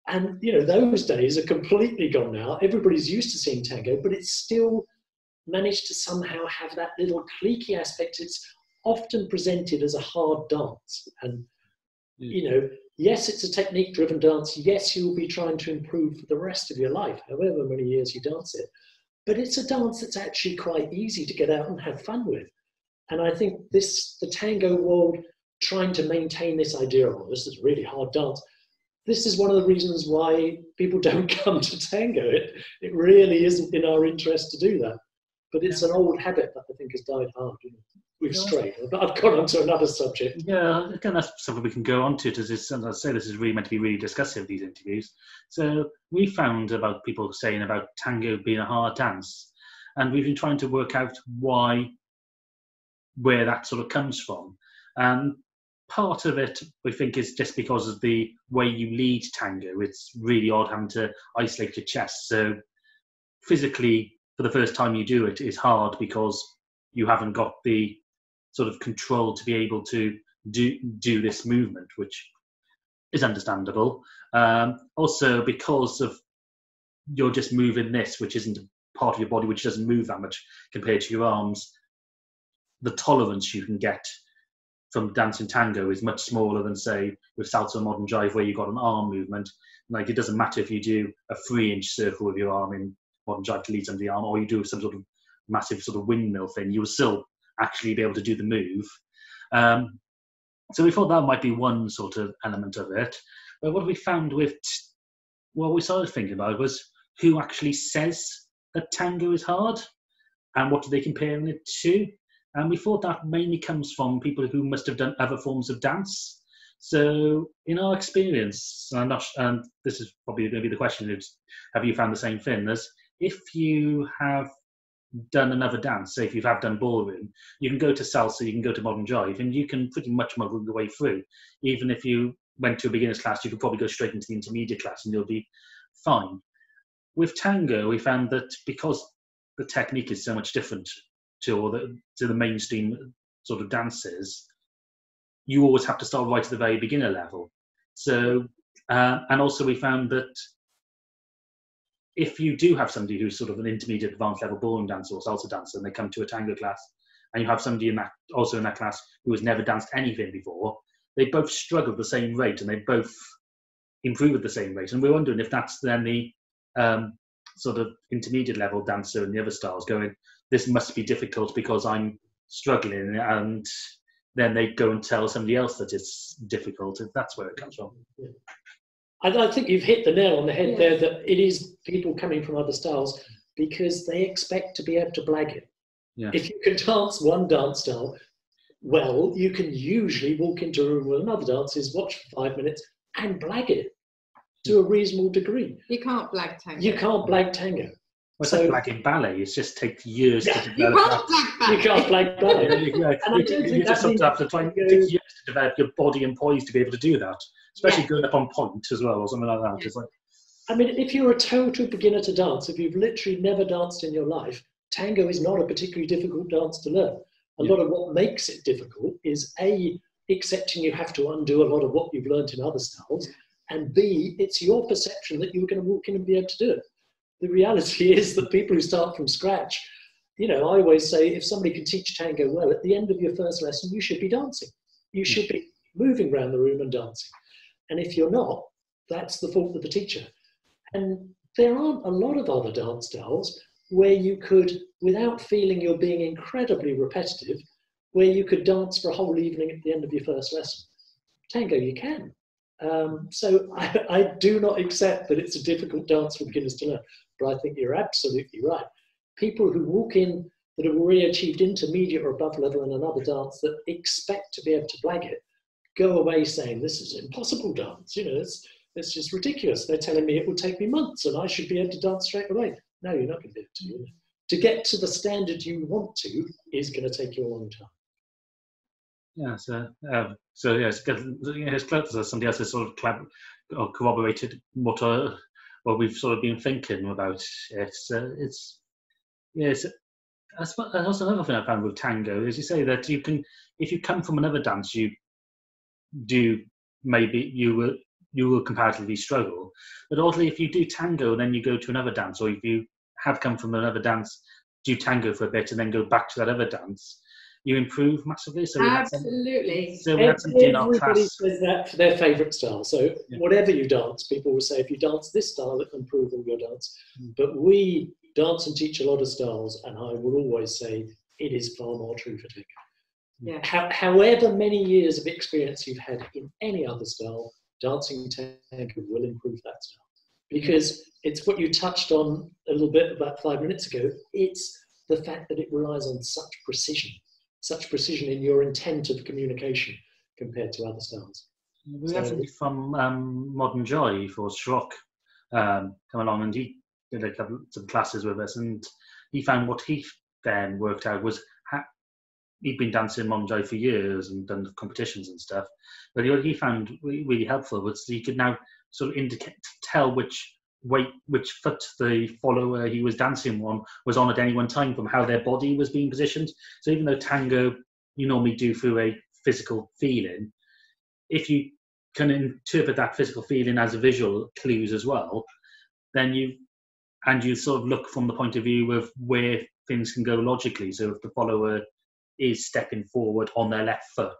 And, those days are completely gone now. Everybody's used to seeing tango, but it's still managed to somehow have that little cliquey aspect. It's often presented as a hard dance. And, yes, it's a technique-driven dance. Yes, you'll be trying to improve for the rest of your life, however many years you dance it. But it's a dance that's actually quite easy to get out and have fun with. And I think the tango world, trying to maintain this idea of, this is a really hard dance, this is one of the reasons why people don't come to tango. It really isn't in our interest to do that. But it's an old habit that I think has died hard. We've strayed. But I've gone on to another subject. Yeah, again, that's something we can go on to. As I say, this is really meant to be really discussive, these interviews. So we found about people saying about tango being a hard dance. And we've been trying to work out where that sort of comes from. And part of it, we think, is just because of the way you lead tango. It's really odd having to isolate your chest. So physically, for the first time you do it, is hard because you haven't got the sort of control to be able to do this movement, which is understandable. Also, because of you're just moving this, which isn't part of your body, which doesn't move that much compared to your arms, the tolerance you can get from dancing tango is much smaller than, say, with salsa or modern jive, where you've got an arm movement. Like, it doesn't matter if you do a 3-inch circle with your arm in modern jive to lead under the arm, or you do some sort of massive sort of windmill thing, you will still actually be able to do the move. So we thought that might be one sort of element of it. But what we found what we started thinking about was who actually says that tango is hard and what are they comparing it to? And we thought that mainly comes from people who must have done other forms of dance. So in our experience, and this is probably going to be the question, is have you found the same thing? As if you have done another dance, say if you have done ballroom, you can go to salsa, you can go to modern jive, and you can pretty much muggle your way through. Even if you went to a beginner's class, you could probably go straight into the intermediate class and you'll be fine. With tango, we found that because the technique is so much different to the mainstream sort of dances, you always have to start right at the very beginner level. So, and also we found that if you do have somebody who's sort of an intermediate advanced level ballroom dancer or salsa dancer, and they come to a tango class, and you have somebody in that class who has never danced anything before, they both struggle at the same rate and they both improve at the same rate. And we're wondering if that's then the sort of intermediate level dancer and the other styles going, this must be difficult because I'm struggling, and then they go and tell somebody else that it's difficult. That's where it comes from. Yeah. I think you've hit the nail on the head there, that it is people coming from other styles because they expect to be able to blag it. Yeah. If you can dance one dance style well, you can usually walk into a room with another dancers, watch for 5 minutes and blag it to a reasonable degree. You can't blag tango. You can't blag tango. It's like blagging ballet. It just takes years to develop. You can't blag ballet. You can't blag ballet. You just have to try and take years to develop your body and poise to be able to do that, especially going up on point as well, or something like that. It's like, I mean, if you're a total beginner to dance, if you've literally never danced in your life, tango is not a particularly difficult dance to learn. A lot of what makes it difficult is A, accepting you have to undo a lot of what you've learned in other styles, and B, it's your perception that you're going to walk in and be able to do it. The reality is that people who start from scratch, I always say, if somebody can teach tango well, at the end of your first lesson, you should be dancing. You should be moving around the room and dancing. And if you're not, that's the fault of the teacher. And there aren't a lot of other dance styles where you could, without feeling you're being incredibly repetitive, where you could dance for a whole evening at the end of your first lesson. Tango, you can. So I do not accept that it's a difficult dance for beginners to learn, but I think you're absolutely right. People who walk in that have already achieved intermediate or above level in another dance that expect to be able to blag it, go away saying, this is an impossible dance, it's just ridiculous. They're telling me it will take me months and I should be able to dance straight away. No, you're not going to be able to do it. To get to the standard you want to is going to take you a long time. Yeah, it's close as somebody else has sort of corroborated what we've sort of been thinking about. That's also another thing I found with tango, is you say that you can, if you come from another dance, you will comparatively struggle. But oddly, if you do tango and then you go to another dance, or if you have come from another dance, do tango for a bit and then go back to that other dance, you improve massively. So absolutely. We had somebody in our class. Everybody says that for their favourite style. So whatever you dance, people will say, if you dance this style, it will improve all your dance. But we dance and teach a lot of styles, and I will always say it is far more true for tango. Yeah. However many years of experience you've had in any other style, dancing tango will improve that style. Because it's what you touched on a little bit about 5 minutes ago. It's the fact that it relies on such precision in your intent of communication compared to other styles. We had somebody from Modern Joy for Shrock come along, and he did some classes with us, and he found what he then worked out was he'd been dancing Modern Joy for years and done competitions and stuff, but what he found really helpful was he could now sort of tell which foot the follower he was dancing on was on at any one time from how their body was being positioned. So even though tango you normally do through a physical feeling, if you can interpret that physical feeling as a visual clues as well, then you sort of look from the point of view of where things can go logically. So if the follower is stepping forward on their left foot,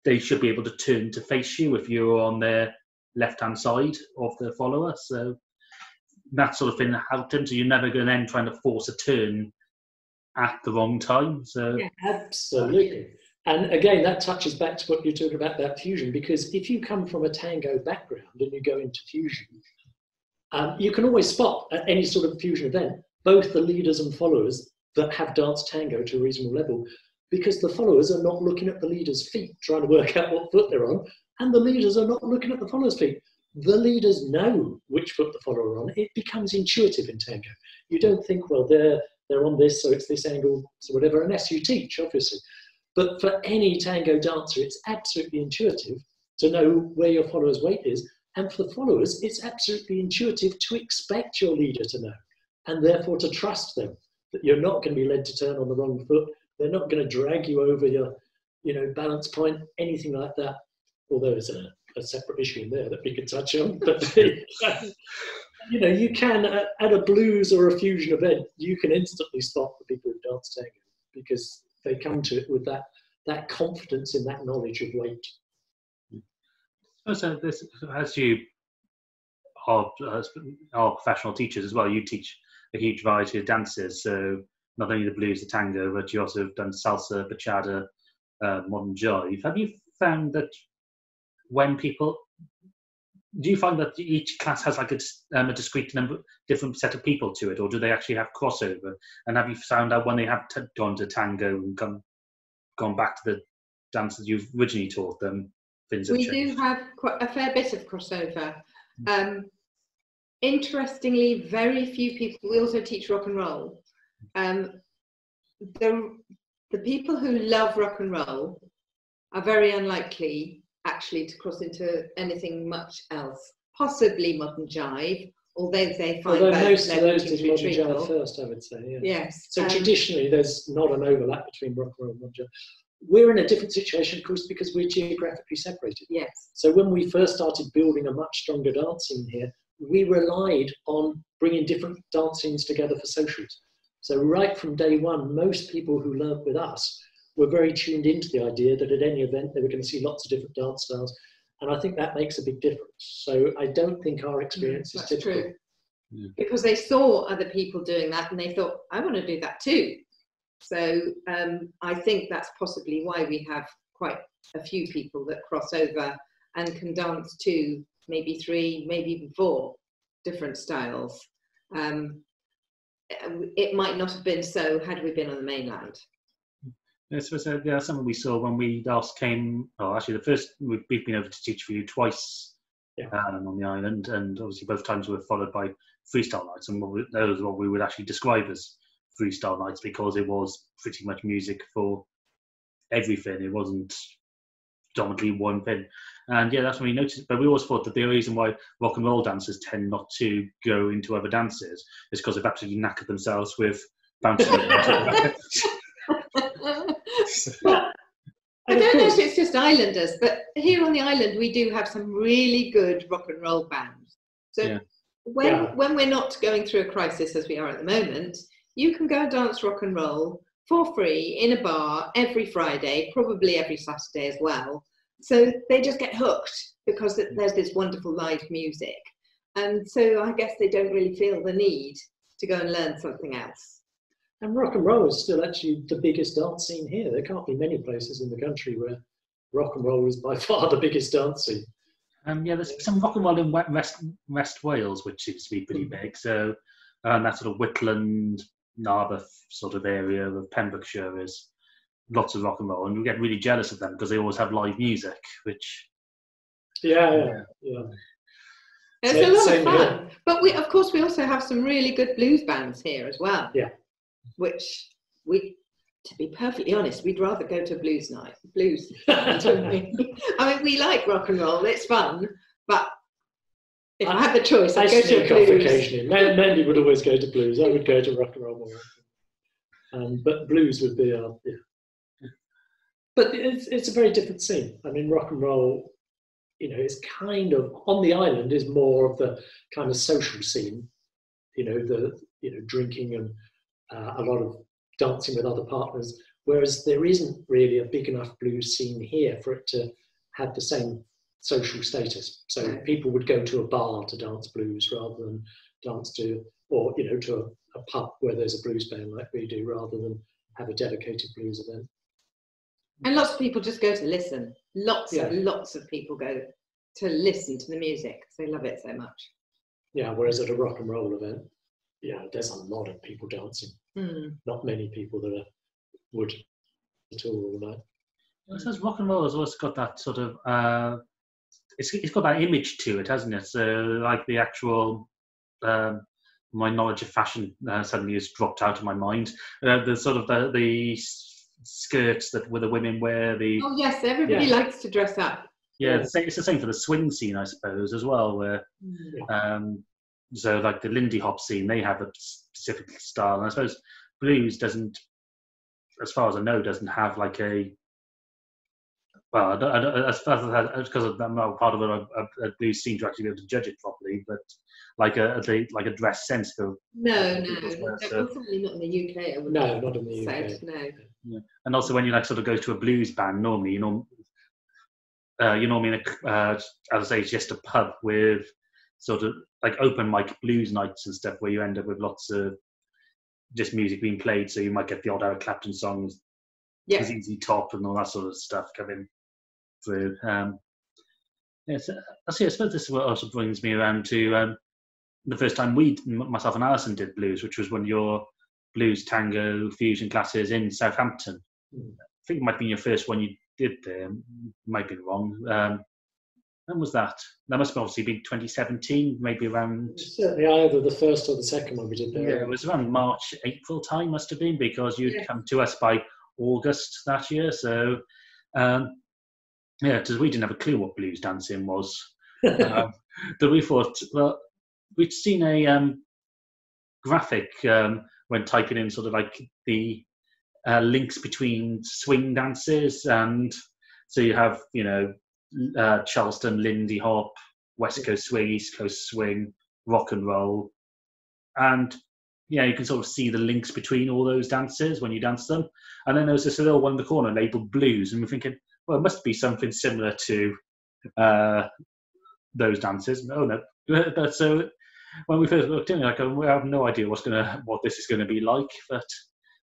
they should be able to turn to face you if you're on their left-hand side of the follower. So that sort of thing helped him. So you're never going to then trying to force a turn at the wrong time. So yeah, absolutely. And again, that touches back to what you're talking about that fusion, because if you come from a tango background and you go into fusion, you can always spot at any sort of fusion event both the leaders and followers that have danced tango to a reasonable level, because the followers are not looking at the leaders' feet trying to work out what foot they're on, and the leaders are not looking at the followers' feet. The leaders know which foot the follower are on. It becomes intuitive in tango. You don't think, well, they're on this, so it's this angle, so whatever, unless you teach, obviously. But for any tango dancer, it's absolutely intuitive to know where your follower's weight is. And for the followers, it's absolutely intuitive to expect your leader to know, and therefore to trust them, that you're not going to be led to turn on the wrong foot. They're not going to drag you over your, balance point, anything like that. Although there's a separate issue in there that we can touch on. But, you can, at a blues or a fusion event, you can instantly spot the people who dance tango, because they come to it with that confidence in that knowledge of weight. So this, as you are professional teachers as well, you teach a huge variety of dances. So not only the blues, the tango, but you also have done salsa, bachata, modern jive. Have you found that do you find that each class has like a discrete different set of people to it, or do they actually have crossover? And have you found out when they have gone to tango and gone back to the dances you've originally taught them, things have changed? We do have quite a fair bit of crossover. interestingly, very few people. We also teach rock and roll. The people who love rock and roll are very unlikely actually to cross into anything much else. Possibly modern jive, although they find most of those particularly did modern jive treatable. first, I would say. Yeah. Yes. So traditionally, there's not an overlap between rock and roll and modern jive. We're in a different situation, of course, because we're geographically separated. Yes. So when we first started building a much stronger dance scene here, we relied on bringing different dance scenes together for socials. So right from day one, most people who learnt with us were very tuned into the idea that at any event they were going to see lots of different dance styles. And I think that makes a big difference. So I don't think our experience is typical. True. Yeah. Because they saw other people doing that and they thought, I want to do that too. So I think that's possibly why we have quite a few people that cross over and can dance to maybe 3, maybe even 4 different styles. It might not have been so had we been on the mainland. Yes, so yeah, something we saw when we last came. Oh, actually, the first we've been over to teach for you twice on the island, and obviously both times were followed by freestyle nights, and those are what we would actually describe as freestyle nights because it was pretty much music for everything. It wasn't predominantly one thing, and yeah, that's when we noticed. But we always thought that the reason why rock and roll dancers tend not to go into other dances is because they've absolutely knackered themselves with bouncing. I don't know if it's just islanders, but here on the island we do have some really good rock and roll bands. So when we're not going through a crisis as we are at the moment, you can go and dance rock and roll for free in a bar every Friday, probably every Saturday as well. So they just get hooked because there's this wonderful live music. And so I guess they don't really feel the need to go and learn something else. And rock and roll is still actually the biggest dance scene here. There can't be many places in the country where rock and roll is by far the biggest dance scene. Yeah, there's some rock and roll in West Wales, which seems to be pretty big. So that sort of Whitland, Narberth sort of area of Pembrokeshire is lots of rock and roll, and we get really jealous of them because they always have live music, which... Yeah. It's a lot of fun. But we also have some really good blues bands here as well. Yeah. Which to be perfectly honest, we'd rather go to a blues night. Blues. Don't we? I mean, we like rock and roll, it's fun, but if I had the choice, I'd go to a blues. Occasionally. Mandy would always go to blues. I would go to rock and roll more often. But blues would be our... But it's a very different scene. I mean, rock and roll, is kind of, on the island, is more of the kind of social scene, drinking and a lot of dancing with other partners, whereas there isn't really a big enough blues scene here for it to have the same social status. So people would go to a bar to dance blues rather than dance to, or to a pub where there's a blues band like we do, rather than have a dedicated blues event. And lots of people just go to listen. Lots of people go to listen to the music because they love it so much. Yeah, whereas at a rock and roll event, there's a lot of people dancing. Not many people that would at all night. It says rock and roll has also got that sort of it's got that image to it, hasn't it? So like the actual my knowledge of fashion suddenly has dropped out of my mind. The sort of the skirts that the women wear. Oh yes, everybody likes to dress up. Yeah, it's the same for the swing scene, I suppose, as well. Where so like the Lindy Hop scene, they have a specific style, and I suppose blues doesn't, as far as I know, doesn't have like a. Well, as far as because I'm not part of a blues scene to actually be able to judge it properly, but like a dress sense for. No, definitely not in the UK. No, not in the UK. No. Yeah. And also, when you like sort of go to a blues band, normally you're normally in as I say, it's just a pub with sort of like open mic blues nights and stuff, where you end up with lots of just music being played. So you might get the odd Eric Clapton songs, ZZ Top, and all that sort of stuff coming through. I suppose this also brings me around to the first time myself and Alison did blues, which was one of your blues tango fusion classes in Southampton. I think it might have been your first one you did there. Might be wrong. When was that? That must have obviously been 2017, maybe around. Certainly either the first or the second one we did there. Yeah, it was around March, April time, must have been, because you'd come to us by August that year. So, yeah, because we didn't have a clue what blues dancing was. But we thought, well, we'd seen a graphic when typing in sort of like the links between swing dances, and so you have, you know, Charleston, Lindy Hop, West Coast Swing, East Coast Swing, rock and roll, and yeah, you can sort of see the links between all those dances when you dance them. And then there was this little one in the corner labelled blues, and we're thinking, well, it must be something similar to those dances. Oh no! But so when we first looked in, like, we have no idea what this is going to be like, but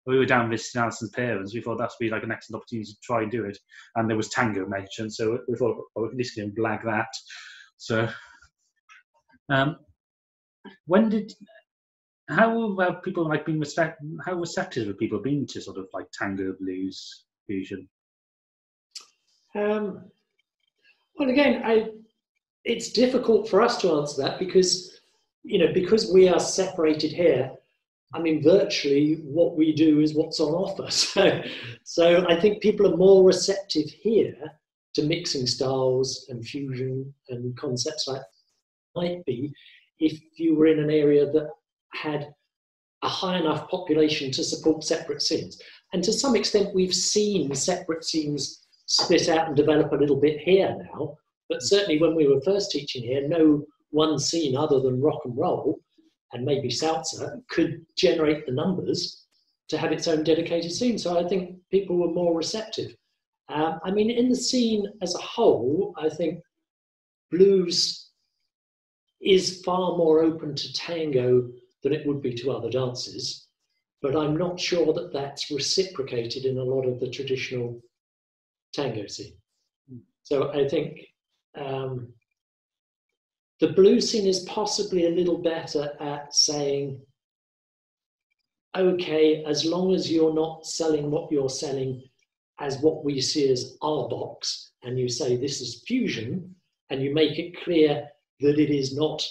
we were down visiting Alison's parents. We thought that would be like an excellent opportunity to try and do it. And there was tango mentioned, so we thought, well, we can at least blag that. So, how have people like been how receptive have people been to sort of like tango blues fusion? Well, again, it's difficult for us to answer that because, you know, because we are separated here. I mean, virtually what we do is what's on offer. So I think people are more receptive here to mixing styles and fusion and concepts like that might be if you were in an area that had a high enough population to support separate scenes. And to some extent, we've seen separate scenes split out and develop a little bit here now. But certainly when we were first teaching here, no one scene other than rock and roll and maybe salsa could generate the numbers to have its own dedicated scene. So I think people were more receptive. I mean, in the scene as a whole, I think blues is far more open to tango than it would be to other dances, but I'm not sure that that's reciprocated in a lot of the traditional tango scene. So I think the blues scene is possibly a little better at saying, okay, as long as you're not selling what you're selling as what we see as our box, and you say this is fusion, and you make it clear that it is not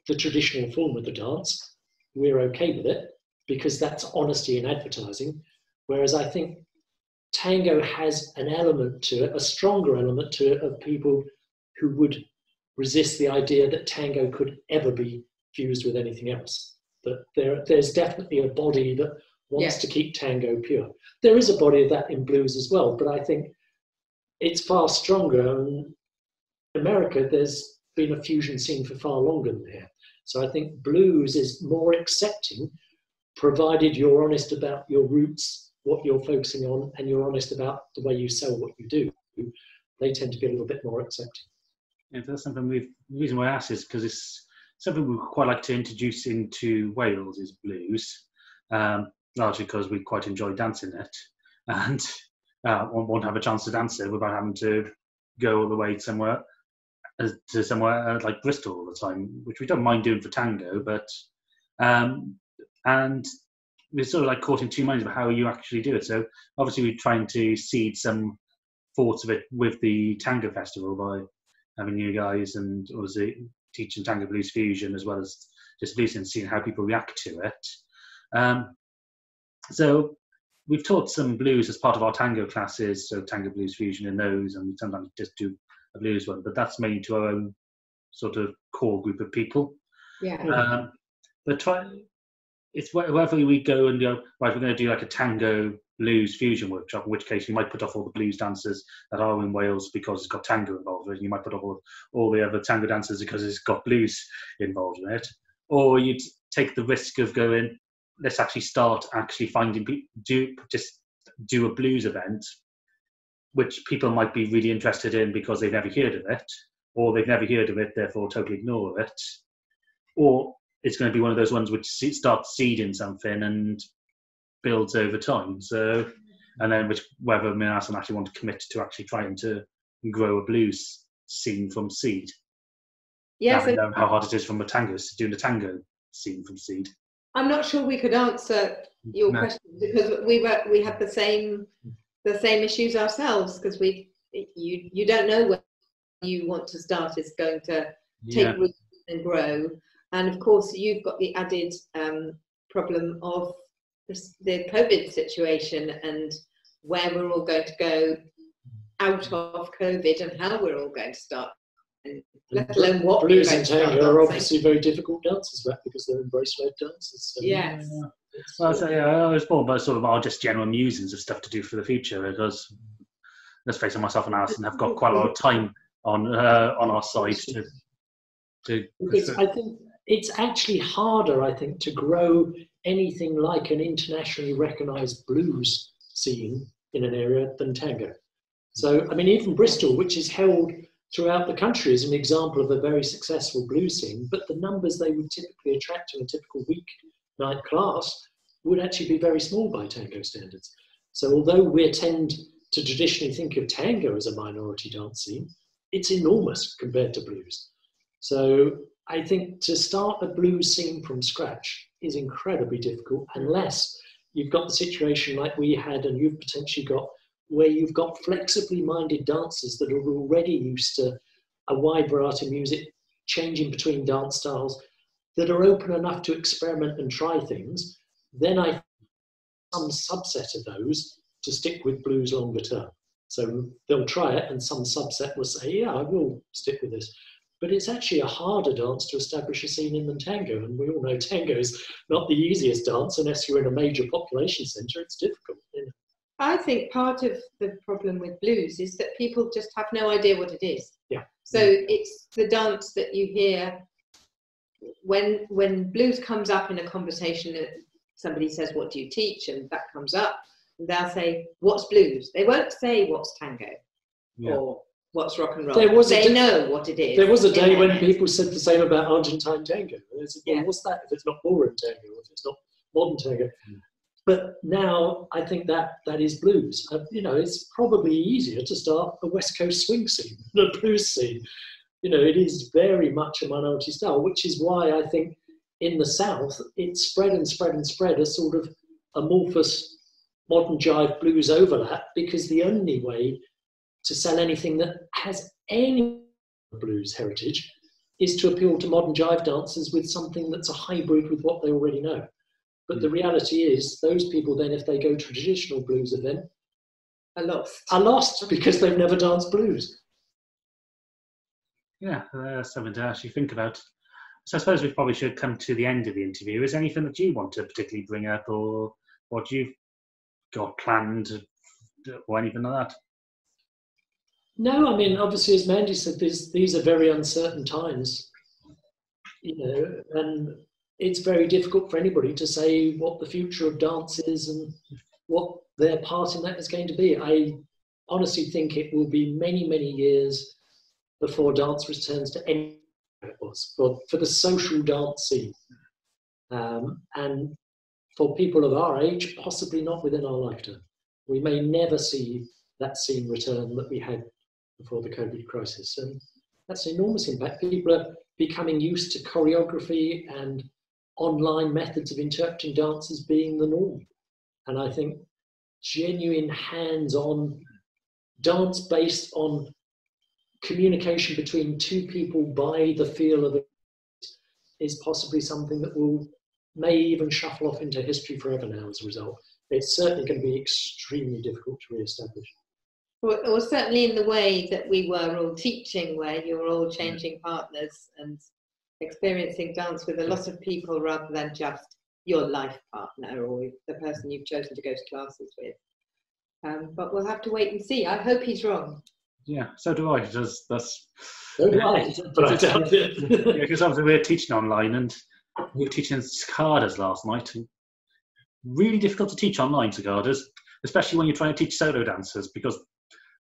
the traditional form of the dance, we're okay with it, because that's honesty in advertising. Whereas I think tango has an element to it, a stronger element to it, of people who would resist the idea that tango could ever be fused with anything else. That there's definitely a body that wants to keep tango pure. There is a body of that in blues as well, but I think it's far stronger. In America, there's been a fusion scene for far longer than here. So I think blues is more accepting, provided you're honest about your roots, what you're focusing on, and you're honest about the way you sell what you do. They tend to be a little bit more accepting. Yeah, that's something the reason why I asked is because it's something we quite like to introduce into Wales is blues, largely because we quite enjoy dancing it, and won't have a chance to dance it without having to go all the way somewhere like Bristol all the time, which we don't mind doing for tango, but and we're sort of like caught in two minds about how you actually do it. So obviously we're trying to seed some thoughts of it with the Tango Festival by having you guys and obviously teaching Tango Blues Fusion, as well as just listening and seeing how people react to it. So we've taught some blues as part of our tango classes, so Tango Blues Fusion in those, and we sometimes just do a blues one, but that's mainly to our own sort of core group of people. Yeah. But it's wherever we go and go, right, we're going to do like a tango blues fusion workshop, in which case you might put off all the blues dancers that are in Wales because it's got tango involved in it. You might put off all the other tango dancers because it's got blues involved in it. Or you'd take the risk of going, let's actually start finding people, do a blues event, which people might be really interested in because they've never heard of it, or they've never heard of it, therefore totally ignore it. Or it's going to be one of those ones which starts seeding something and builds over time. So, and then whether me and Alison actually want to commit to actually trying to grow a blues scene from seed. Yeah, so know how hard it is from doing a tango scene from seed. I'm not sure we could answer your question because we had the same issues ourselves, because you don't know you want to start is going to take root and grow. And of course, you've got the added problem of the COVID situation and where we're all going to go out of COVID and how we're all going to start. And let alone what blues and tango are obviously very difficult dances, because they're embrace-led dances. So yes. Well, so, I was more about sort of our just general musings of stuff to do for the future, because let's face it, myself and Alison have got quite a lot of time on our side to I think it's actually harder, I think, to grow anything like an internationally recognised blues scene in an area than tango. So, I mean, even Bristol, which is held throughout the country as an example of a very successful blues scene, but the numbers they would typically attract to a typical weeknight class would actually be very small by tango standards. So although we tend to traditionally think of tango as a minority dance scene, it's enormous compared to blues. So I think to start a blues scene from scratch is incredibly difficult unless you've got the situation like we had and you've potentially got, where you've got flexibly minded dancers that are already used to a wide variety of music, changing between dance styles, that are open enough to experiment and try things. Then I think some subset of those to stick with blues longer term. So they'll try it and some subset will say, yeah, I will stick with this. But it's actually a harder dance to establish a scene in than tango. And we all know tango is not the easiest dance unless you're in a major population centre. It's difficult. You know? I think part of the problem with blues is that people just have no idea what it is. Yeah. So it's the dance that you hear when blues comes up in a conversation. Somebody says, "What do you teach?" and that comes up, and they'll say, "What's blues?" They won't say, "What's tango?" or "What's rock and roll?" They know what it is. There was a day when people said the same about Argentine Tango. They said, well, what's that if it's not ballroom tango, if it's not modern tango? Mm. But now I think that is blues. You know, it's probably easier to start a West Coast swing scene than a blues scene. You know, it is very much a minority style, which is why I think in the South it's spread and spread and spread, a sort of amorphous modern jive blues overlap, because the only way to sell anything that has any blues heritage is to appeal to modern jive dancers with something that's a hybrid with what they already know. But the reality is those people then, if they go to a traditional blues event, are lost because they've never danced blues. Yeah, something to actually think about. So I suppose we probably should come to the end of the interview. Is there anything that you want to particularly bring up, or what you've got planned, or anything like that? No, I mean, obviously, as Mandy said, these are very uncertain times, you know, and it's very difficult for anybody to say what the future of dance is and what their part in that is going to be. I honestly think it will be many, many years before dance returns to any it was for the social dance scene, and for people of our age, possibly not within our lifetime. We may never see that scene return that we had before the COVID crisis. And that's an enormous impact. People are becoming used to choreography and online methods of interpreting dance as being the norm. And I think genuine hands-on dance based on communication between two people by the feel of it is possibly something that may even shuffle off into history forever now as a result. It's certainly going to be extremely difficult to re-establish. Or certainly in the way that we were all teaching, where you were all changing partners and experiencing dance with a lot of people rather than just your life partner or the person you've chosen to go to classes with. But we'll have to wait and see. I hope he's wrong. Yeah, so do I. So do I, but I doubt it. Yeah, because obviously we're teaching online, and we were teaching cicadas last night. Really difficult to teach online cicadas, especially when you're trying to teach solo dancers, because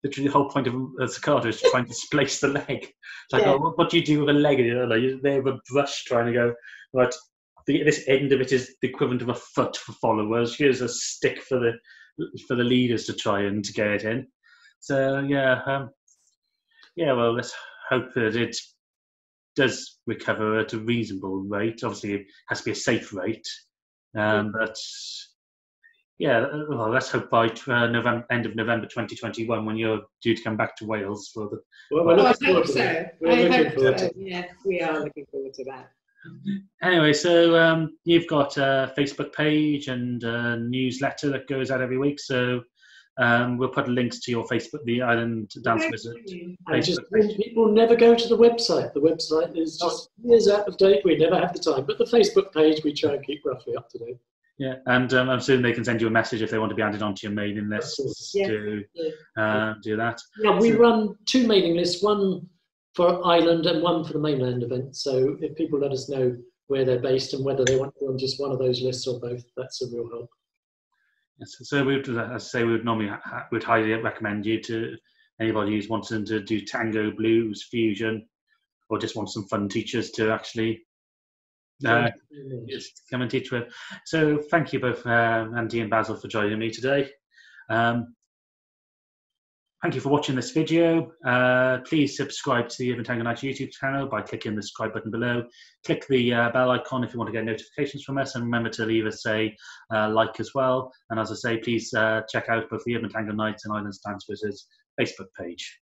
literally the whole point of a cicada is to try and displace the leg. It's like, oh, what do you do with a leg? You're there with a brush trying to go, right, this end of it is the equivalent of a foot for followers. Here's a stick for the leaders to try and to get it in. So, well, let's hope that it does recover at a reasonable rate. Obviously, it has to be a safe rate, but Yeah, well, let's hope by end of November 2021, when you're due to come back to Wales for the. Well, we're Oh, I looking forward hope to so. that. I We're looking hope forward so. to Yes, we are looking forward to that. Anyway, so you've got a Facebook page and a newsletter that goes out every week. So we'll put links to your Facebook, the Island Dance Wizard And just Facebook page. people never go to the website. The website is just years out of date. We never have the time. But the Facebook page, we try and keep roughly up to date. Yeah, and I'm assuming they can send you a message if they want to be added onto your mailing list to do that. Yeah, we run 2 mailing lists, one for Ireland and one for the mainland event. So if people let us know where they're based and whether they want to be on just one of those lists or both, that's a real help. Yes, so we would, as I say, we would normally would highly recommend you to anybody who's wanting to do Tango Blues Fusion, or just want some fun teachers to actually just come and teach with. So thank you both, Andy and Basil, for joining me today. Thank you for watching this video. Please subscribe to the Urban Tango Nights YouTube channel by clicking the subscribe button below. Click the bell icon if you want to get notifications from us, and remember to leave us a like as well. And as I say, please check out both the Urban Tango Nights and Island Dance Wizards Facebook page.